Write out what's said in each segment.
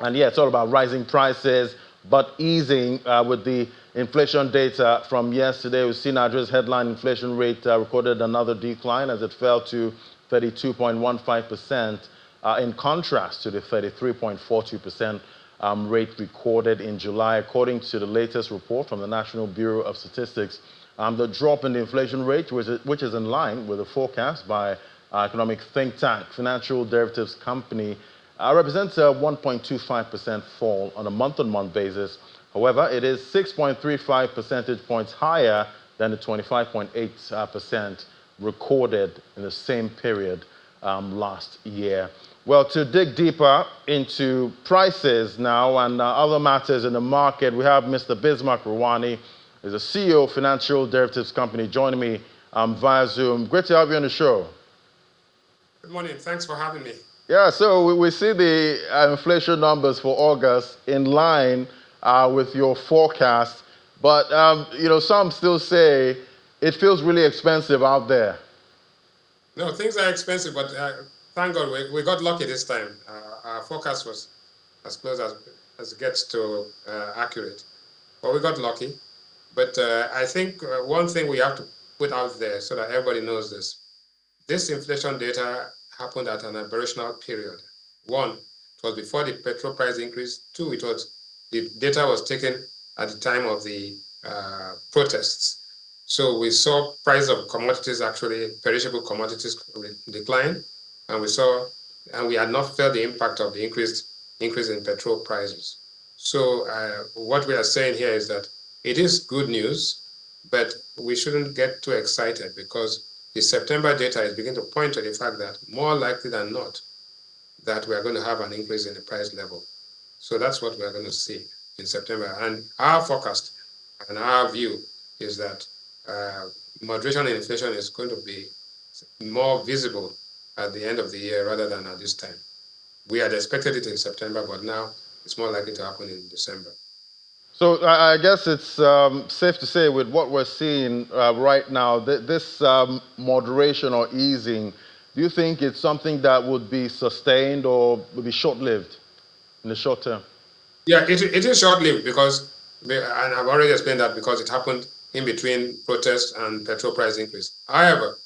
And yeah, it's all about rising prices, but easing with the inflation data from yesterday. We've seen Nigeria's headline inflation rate recorded another decline as it fell to 32.15%, in contrast to the 33.42% rate recorded in July. According to the latest report from the National Bureau of Statistics, the drop in the inflation rate, which is in line with the forecast by economic think tank Financial Derivatives Company, represents a 1.25% fall on a month-on-month basis. However, it is 6.35 percentage points higher than the 25.8% recorded in the same period last year. Well, to dig deeper into prices now and other matters in the market, we have Mr. Bismarck Rewane, who's the CEO of Financial Derivatives Company, joining me via Zoom. Great to have you on the show. Good morning. Thanks for having me. Yeah, so we see the inflation numbers for August in line with your forecast, but some still say it feels really expensive out there. No, things are expensive, but thank God we got lucky this time. Our forecast was as close as it gets to accurate, but we got lucky. But I think one thing we have to put out there so that everybody knows this inflation data happened at an aberrational period. One, it was before the petrol price increase. Two, the data was taken at the time of the protests. So we saw price of commodities, actually perishable commodities, decline, and we had not felt the impact of the increase in petrol prices. So what we are saying here is that it is good news, but we shouldn't get too excited because the September data is beginning to point to the fact that more likely than not, that we are going to have an increase in the price level. So that's what we are going to see in September. And our forecast and our view is that moderation in inflation is going to be more visible at the end of the year rather than at this time. We had expected it in September, but now it's more likely to happen in December. So I guess it's safe to say with what we're seeing right now, this moderation or easing, do you think it's something that would be sustained or would be short-lived in the short term? Yeah, it is short-lived because, and I've already explained that because it happened in between protests and petrol price increase. However,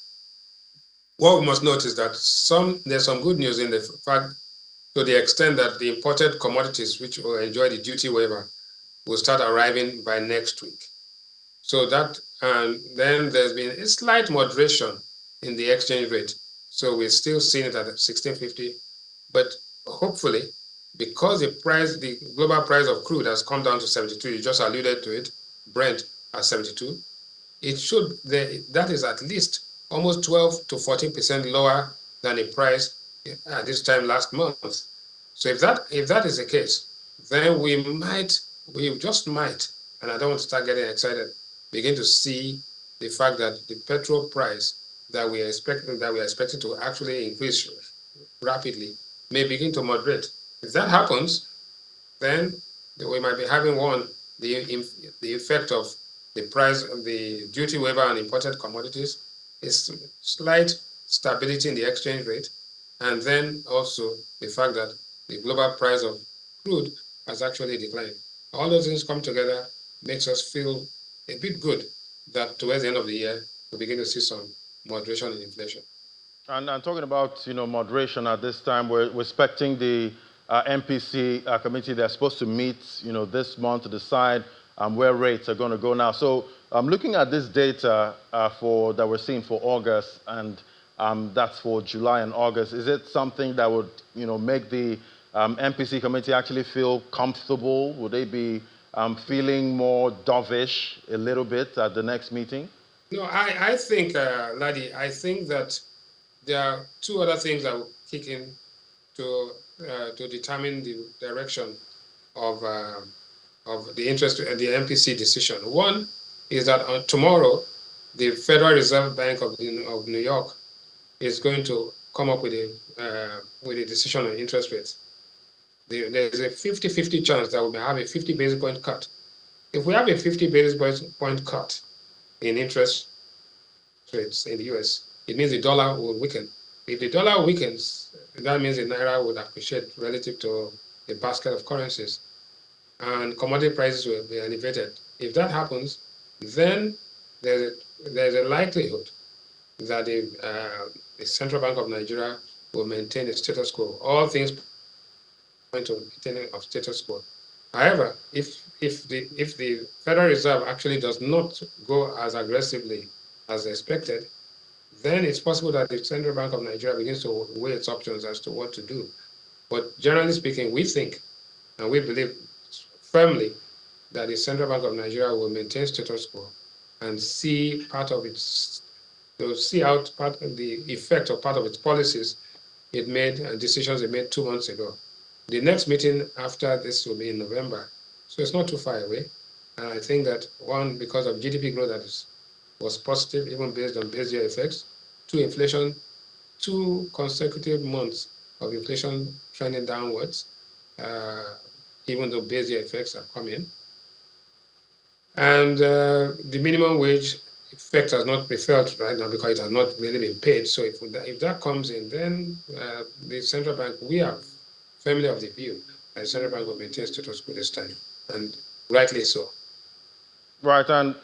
what we must note is that there's some good news in the fact to the extent that the imported commodities which will enjoy the duty waiver will start arriving by next week. So that, and then there's been a slight moderation in the exchange rate. So we're still seeing it at 1650, but hopefully, because the global price of crude has come down to 72, you just alluded to it, Brent at 72, that is at least almost 12 to 14% lower than the price at this time last month. So if that is the case, then we just might, and I don't want to start getting excited, begin to see the fact that the petrol price that we are expecting to actually increase rapidly may begin to moderate. If that happens, then we might be having the effect of the price of the duty waiver on imported commodities is slight stability in the exchange rate, and then also the fact that the global price of crude has actually declined. All those things come together makes us feel a bit good that towards the end of the year we begin to see some moderation in inflation. And talking about moderation at this time, we're expecting the MPC committee. They're supposed to meet this month to decide where rates are going to go now. So looking at this data that we're seeing for August, and that's for July and August, is it something that would make the MPC committee actually feel comfortable? Would they be feeling more dovish a little bit at the next meeting? No, I think, Ladi, I think that there are two other things that will kick in to determine the direction of the MPC decision. One is that tomorrow, the Federal Reserve Bank of New York is going to come up with a decision on interest rates. There's a 50-50 chance that we may have a 50 basis point cut. If we have a 50 basis point cut in interest rates in the US, it means the dollar will weaken. If the dollar weakens, that means the naira would appreciate relative to a basket of currencies, and commodity prices will be elevated. If that happens, then there's a likelihood that the Central Bank of Nigeria will maintain a status quo. All things point to maintaining of status quo. However, if the Federal Reserve actually does not go as aggressively as expected, then it's possible that the Central Bank of Nigeria begins to weigh its options as to what to do. But generally speaking, we think and we believe firmly that the Central Bank of Nigeria will maintain status quo and see part of its, to see out part of the effect of part of its policies it made and decisions it made 2 months ago. The next meeting after this will be in November, so it's not too far away. And I think that one, because of GDP growth that was positive, even based on base year effects, two, inflation, 2 consecutive months of inflation trending downwards, even though base year effects are coming. And the minimum wage effect has not been felt right now because it has not really been paid. So if that comes in, then the central bank, we are firmly of the view that the central bank will maintain status quo this time, and rightly so. Right, and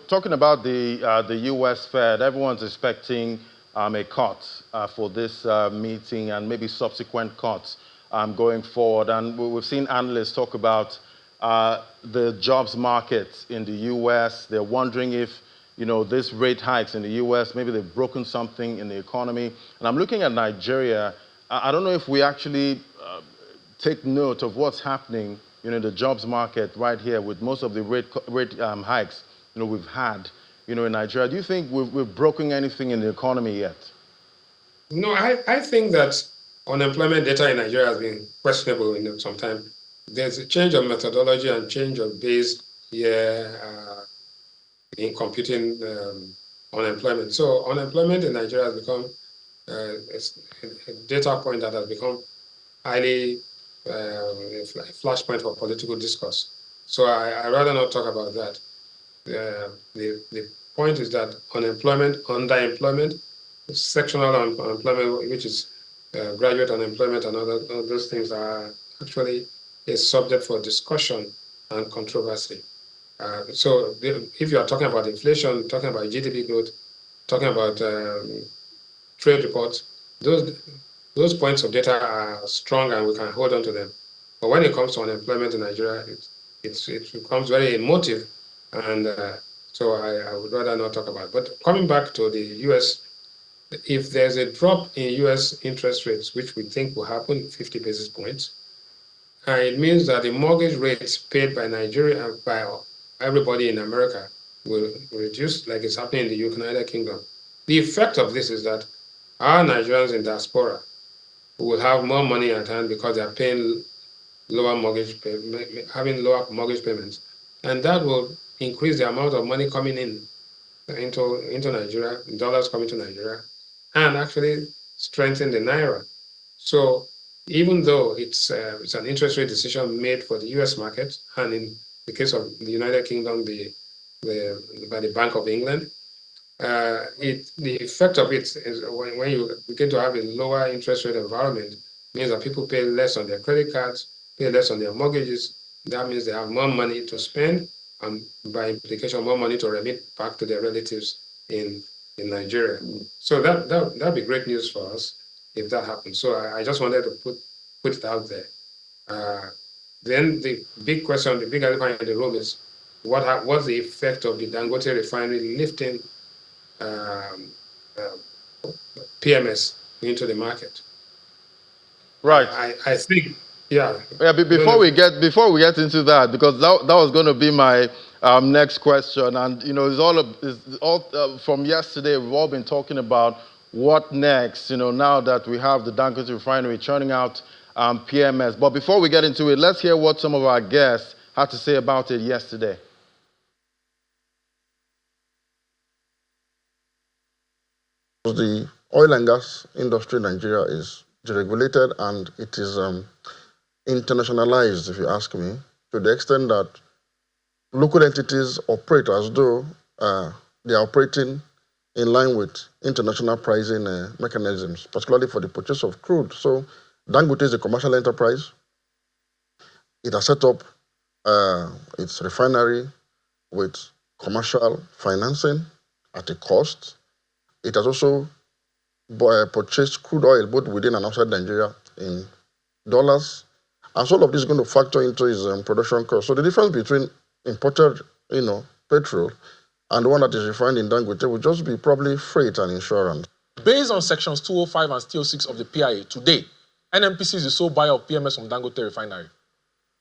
talking about the U.S. Fed, everyone's expecting a cut for this meeting and maybe subsequent cuts going forward. And we've seen analysts talk about the jobs market in the U.S. They're wondering if these rate hikes in the U.S. maybe they've broken something in the economy. And I'm looking at Nigeria. I don't know if we actually take note of what's happening the jobs market right here with most of the rate hikes we've had in Nigeria. Do you think we've broken anything in the economy yet? No, I think that unemployment data in Nigeria has been questionable in some time. There's a change of methodology and change of base year in computing unemployment. So unemployment in Nigeria has become a data point that has become highly a flashpoint for political discourse. So I rather not talk about that. The point is that unemployment, underemployment, sectional unemployment, which is graduate unemployment, and all those things are actually a subject for discussion and controversy. So if you are talking about inflation, talking about GDP growth, talking about trade reports, those points of data are strong and we can hold on to them. But when it comes to unemployment in Nigeria, it becomes very emotive, and so I would rather not talk about it. But coming back to the US, if there's a drop in US interest rates, which we think will happen, 50 basis points, it means that the mortgage rates paid by Nigeria and by everybody in America will reduce, like it's happening in the United Kingdom. The effect of this is that our Nigerians in diaspora will have more money at hand because they are paying lower mortgage, having lower mortgage payments, and that will increase the amount of money coming in into Nigeria, dollars coming to Nigeria, and actually strengthen the naira. So even though it's an interest rate decision made for the U.S. market, and in the case of the United Kingdom, by the Bank of England, the effect of it is when you begin to have a lower interest rate environment, means that people pay less on their credit cards, pay less on their mortgages. That means they have more money to spend, and by implication, more money to remit back to their relatives in Nigeria. So that'd be great news for us if that happens. So I just wanted to put it out there. Then the big question, the big elephant in the room is what's the effect of the Dangote Refinery lifting PMS into the market? Right. I think, yeah. Yeah. Before we get into that, because that was going to be my next question, and it's all from yesterday. We've all been talking about what next. Now that we have the Dangote Refinery churning out PMS. But before we get into it, let's hear what some of our guests had to say about it yesterday. The oil and gas industry in Nigeria is deregulated and it is internationalized, if you ask me, to the extent that local entities operate as though they are operating in line with international pricing mechanisms, particularly for the purchase of crude. So Dangote is a commercial enterprise. It has set up its refinery with commercial financing at a cost. It has also purchased crude oil both within and outside Nigeria in dollars. And so all of this is going to factor into its production cost. So the difference between imported, petrol and the one that is refined in Dangote will just be probably freight and insurance. Based on sections 205 and 206 of the PIA, today, NNPC is the sole buyer of PMS from Dangote Refinery.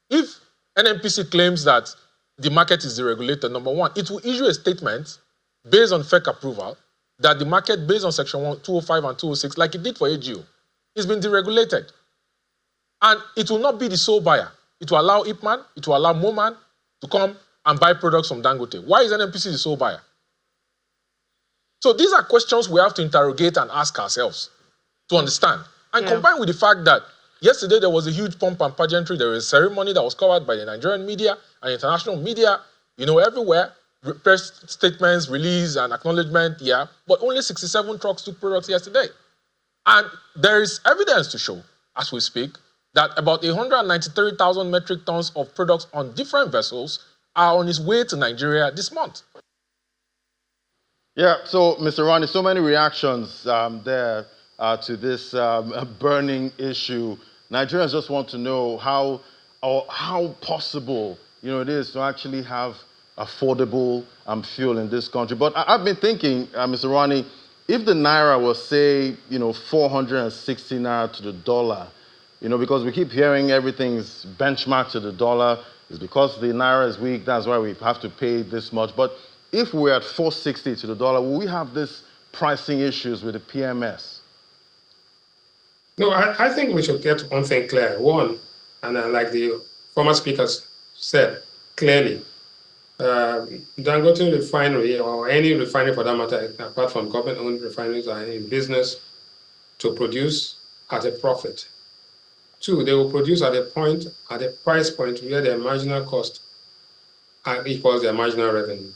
If NNPC claims that the market is deregulated, number one, it will issue a statement based on FEC approval that the market, based on section 205 and 206, like it did for AGO, is been deregulated. And it will not be the sole buyer. It will allow Ipman, it will allow Moman to come and buy products from Dangote. Why is NNPC the sole buyer? So these are questions we have to interrogate and ask ourselves to understand. And combined with the fact that yesterday there was a huge pomp and pageantry, there was a ceremony that was covered by the Nigerian media and international media, everywhere, press statements, release and acknowledgement, but only 67 trucks took products yesterday. And there is evidence to show, as we speak, that about 193,000 metric tons of products on different vessels are on its way to Nigeria this month. Yeah, so Mr. Ronnie, so many reactions there to this burning issue. Nigerians just want to know how possible it is to actually have affordable fuel in this country. But I've been thinking, Mr. Ronnie, if the naira was, say, 460 naira to the dollar, because we keep hearing everything's benchmarked to the dollar, it's because the naira is weak, that's why we have to pay this much. But if we're at 460 to the dollar, will we have this pricing issues with the PMS? No, I think we should get one thing clear. One, and like the former speakers said clearly, Dangote Refinery, or any refinery for that matter, apart from government-owned refineries, are in business to produce at a profit. Two, they will produce at a price point where their marginal cost equals their marginal revenue.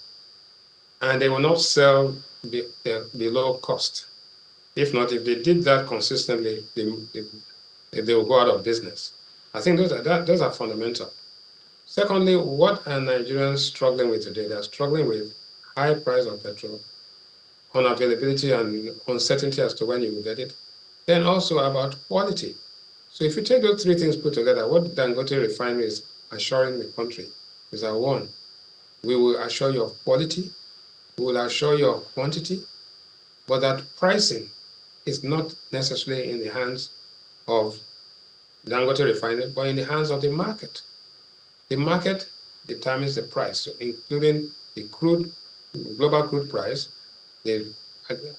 And they will not sell below cost. If not, if they did that consistently, they will go out of business. I think those are fundamental. Secondly, what are Nigerians struggling with today? They're struggling with high price of petrol, unavailability and uncertainty as to when you will get it. Then also about quality. So if you take those three things put together, what Dangote Refinery is assuring the country is that one, we will assure you of quality, we will assure you of quantity, but that pricing is not necessarily in the hands of Dangote Refinery, but in the hands of the market. The market determines the price, so including the global crude price, a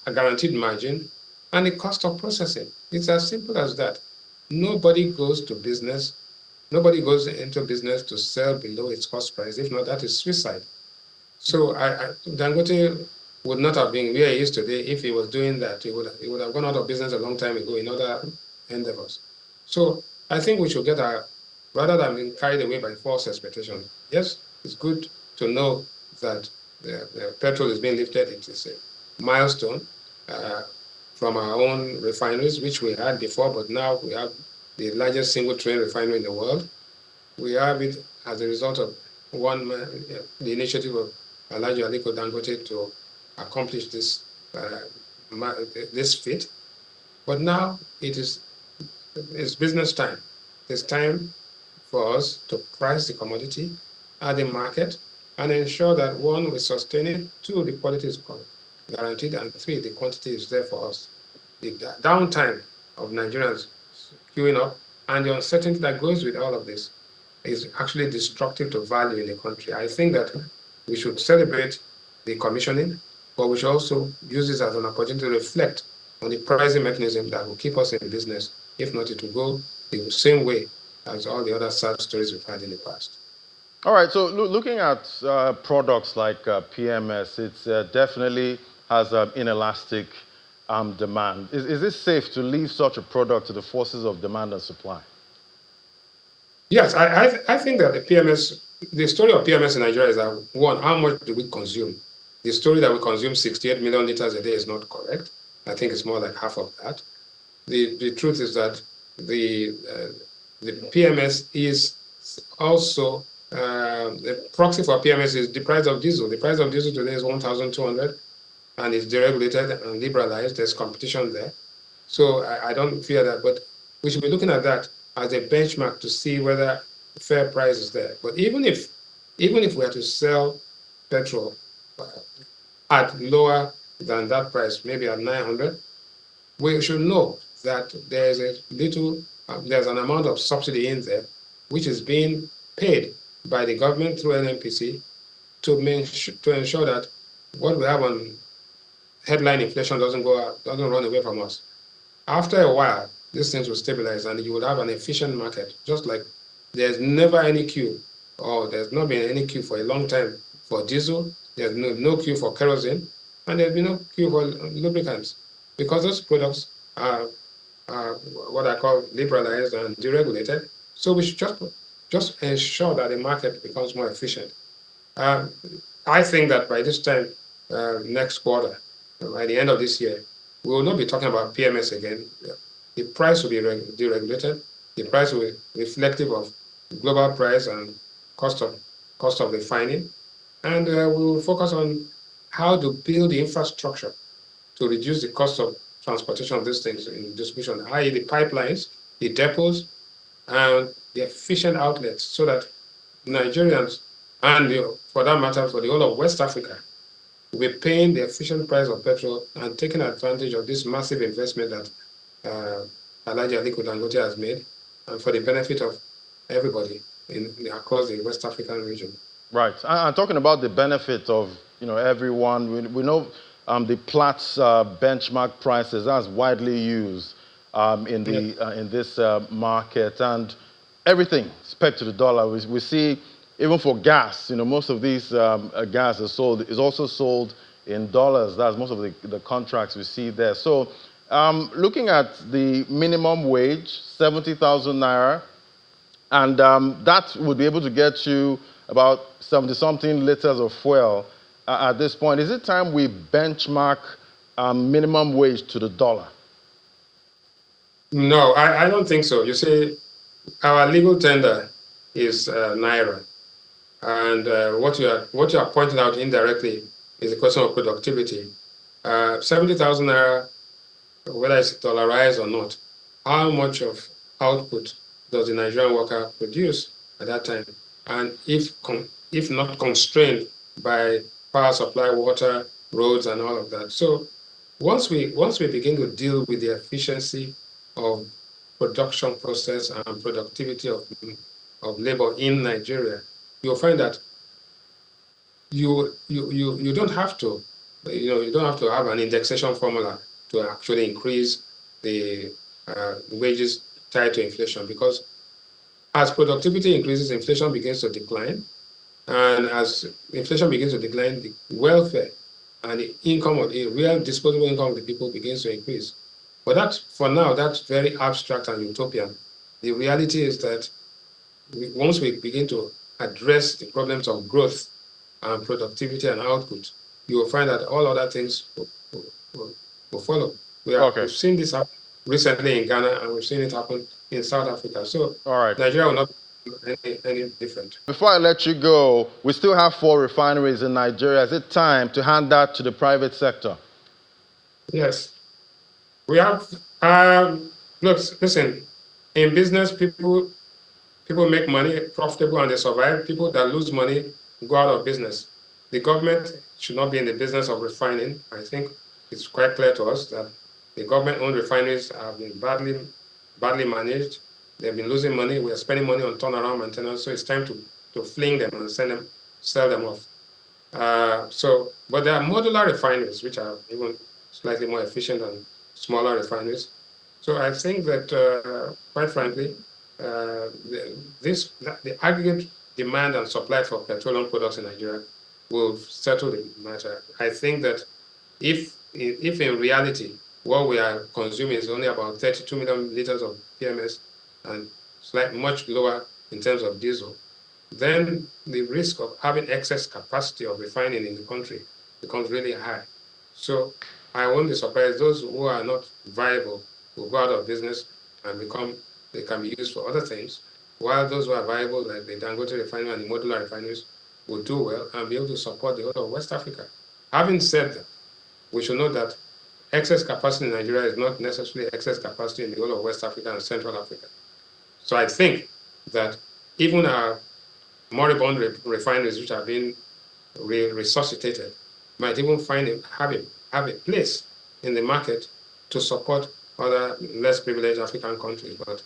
guaranteed margin, and the cost of processing. It's as simple as that. Nobody goes into business to sell below its cost price. If not, that is suicide. So Dangote would not have been where he is today if he was doing that. He would have gone out of business a long time ago in other endeavors. So I think we should rather than being carried away by false expectations. Yes, it's good to know that the petrol is being lifted. It is a milestone from our own refineries, which we had before, but now we have the largest single train refinery in the world. We have it as a result of the initiative of Alhaji Aliko Dangote to accomplish this feat. But now it's business time. It's time for us to price the commodity at the market and ensure that one, we sustain it, two, the quality is guaranteed, and three, the quantity is there for us. The downtime of Nigerians queuing up and the uncertainty that goes with all of this is actually destructive to value in the country. I think that we should celebrate the commissioning, but we should also use this as an opportunity to reflect on the pricing mechanism that will keep us in business. If not, it will go the same way as all the other sad stories we've had in the past. All right, so looking at products like PMS, it definitely has inelastic demand. Is it safe to leave such a product to the forces of demand and supply? Yes, I think that the story of PMS in Nigeria is that, one, how much do we consume? The story that we consume 68 million liters a day is not correct. I think it's more like half of that. The truth is that the PMS is also, the proxy for PMS is the price of diesel. The price of diesel today is 1,200 and it's deregulated and liberalized. There's competition there. So I don't fear that, but we should be looking at that as a benchmark to see whether fair price is there. But even if we are to sell petrol at lower than that price, maybe at 900, we should know that there's there's an amount of subsidy in there, which is being paid by the government through NNPC to ensure that what we have on headline inflation doesn't run away from us. After a while, these things will stabilize and you would have an efficient market, just like there's never any queue, or there's not been any queue for a long time for diesel, there's no queue for kerosene, and there's been no queue for lubricants, because those products are what I call liberalized and deregulated. So we should just ensure that the market becomes more efficient. Um, I think that by this time, next quarter, by the end of this year, we will not be talking about PMS again. The price will be deregulated. The price will be reflective of global price and cost of refining, and we will focus on how to build the infrastructure to reduce the cost of transportation of these things in distribution, i.e., the pipelines, the depots, and the efficient outlets, so that Nigerians and for that matter, for the whole of West Africa, will be paying the efficient price of petrol and taking advantage of this massive investment that Alhaji Aliko Dangote has made, and for the benefit of everybody across the West African region. Right. And talking about the benefit of everyone, we know the Platts benchmark prices that's widely used in this market, and everything spec to the dollar. We see even for gas, most of these gas is also sold in dollars. That's most of the contracts we see there. So looking at the minimum wage, 70,000 naira, and that would be able to get you about 70-something liters of fuel at this point. Is it time we benchmark minimum wage to the dollar? No, I don't think so. You see, our legal tender is naira, and what you are pointing out indirectly is a question of productivity. 70,000 naira, whether it's dollarized or not, how much of output does the Nigerian worker produce at that time? And if not constrained by power supply, water, roads, and all of that. So once we begin to deal with the efficiency of production process and productivity of labor in Nigeria, you'll find that you don't have to have an indexation formula to actually increase the wages tied to inflation, because as productivity increases, inflation begins to decline, and as inflation begins to decline, the welfare and the income of the real disposable income of the people begins to increase. But that, for now, that's very abstract and utopian. The reality is that once we begin to address the problems of growth and productivity and output, you will find that all other things will follow. We've seen this happen recently in Ghana, and we've seen it happen in South Africa. So Nigeria will not be any different. Before I let you go, we still have 4 refineries in Nigeria. Is it time to hand that to the private sector? Yes. We have, look, listen, in business, people make money profitable and they survive. People that lose money go out of business. The government should not be in the business of refining. I think it's quite clear to us that the government-owned refineries have been badly managed. They've been losing money. We are spending money on turnaround maintenance. So it's time to fling them and sell them off. But there are modular refineries which are even slightly more efficient than smaller refineries. So I think that, quite frankly, the aggregate demand and supply for petroleum products in Nigeria will settle the matter. I think that if in reality what we are consuming is only about 32 million liters of PMS and much lower in terms of diesel, then the risk of having excess capacity of refining in the country becomes really high. So I won't be surprised those who are not viable will go out of business and they can be used for other things. while those who are viable, like the Dangote Refinery and the modular refineries, will do well and be able to support the whole of West Africa. Having said that, we should know that excess capacity in Nigeria is not necessarily excess capacity in the whole of West Africa and Central Africa. So I think that even our moribund refineries, which are being resuscitated, might even have a place in the market to support other less privileged African countries. But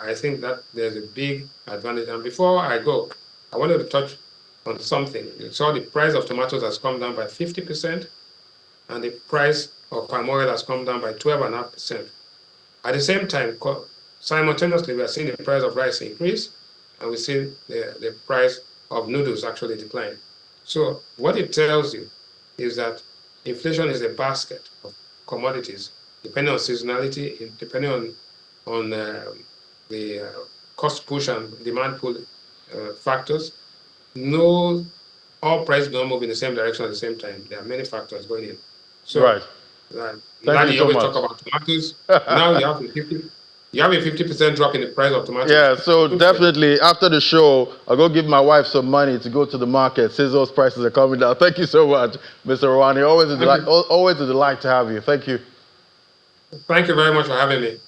I think that there's a big advantage. And before I go, I wanted to touch on something. You saw the price of tomatoes has come down by 50%, and the price of palm oil has come down by 12.5%. At the same time, simultaneously, we are seeing the price of rice increase, and we see the price of noodles actually decline. So what it tells you is that inflation is a basket of commodities, depending on seasonality, depending on the cost push and demand pull factors. No, all prices don't move in the same direction at the same time. There are many factors going in. So, Right. Thank you you so always much. talk about tomatoes. Now you have a 50% drop in the price of tomatoes. Yeah, so definitely after the show, I'll go give my wife some money to go to the market since those prices are coming down. Thank you so much, Mr. Rewane. Always a delight to have you. Thank you. Thank you very much for having me.